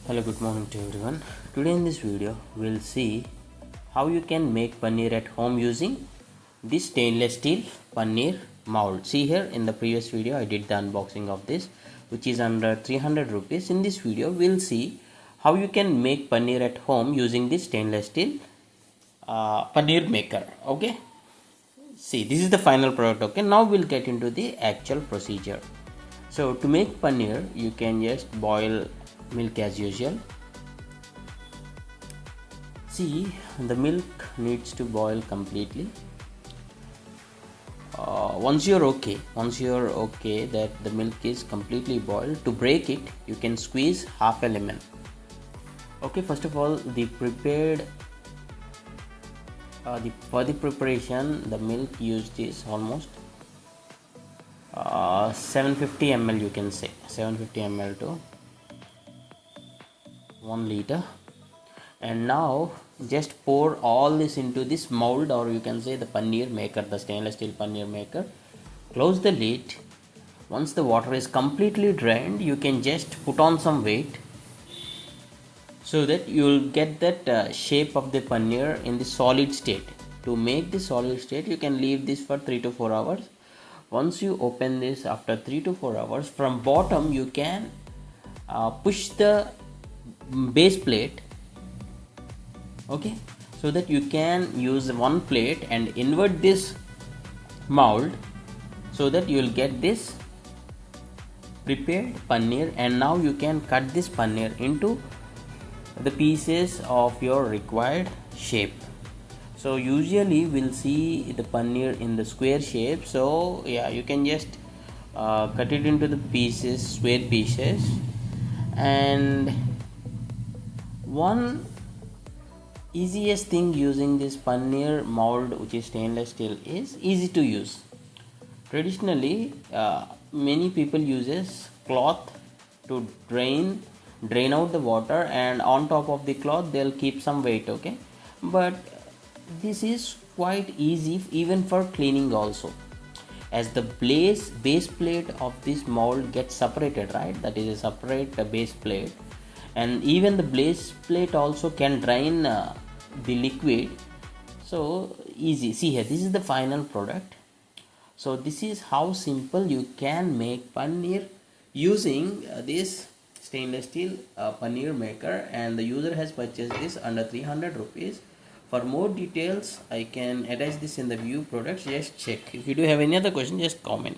Hello, good morning to everyone. Today in this video we'll see how you can make paneer at home using this stainless steel paneer mold. See here, in the previous video I did the unboxing of this, which is under 300 rupees. In this video we'll see how you can make paneer at home using this stainless steel paneer maker. Okay, see, this is the final product. Okay, now we'll get into the actual procedure. So to make paneer, you can just boil milk as usual. See, the milk needs to boil completely. Once you're okay that the milk is completely boiled, to break it you can squeeze half a lemon. Okay, first of all, for the preparation, the milk used is almost 750 ml, you can say 750 ml to 1 liter. And now just pour all this into this mold, or you can say the paneer maker, the stainless steel paneer maker. Close the lid. Once the water is completely drained, you can just put on some weight so that you will get that shape of the paneer in the solid state. To make the solid state, you can leave this for 3 to 4 hours. Once you open this after 3 to 4 hours, from bottom you can push the base plate, okay, so that you can use one plate and invert this mold so that you will get this prepared paneer. And now you can cut this paneer into the pieces of your required shape. So usually we'll see the paneer in the square shape, so yeah, you can just cut it into the pieces, square pieces. And one easiest thing using this paneer mold, which is stainless steel, is easy to use. Traditionally many people uses cloth to drain out the water, and on top of the cloth they'll keep some weight. Okay, but this is quite easy even for cleaning also, as the base plate of this mold gets separated, right? That is a separate base plate, and even the base plate also can drain the liquid. So easy. See here, this is the final product. So this is how simple you can make paneer using this stainless steel paneer maker, and the user has purchased this under 300 rupees. For more details, I can attach this in the view products. Just check. If you do have any other question, just comment.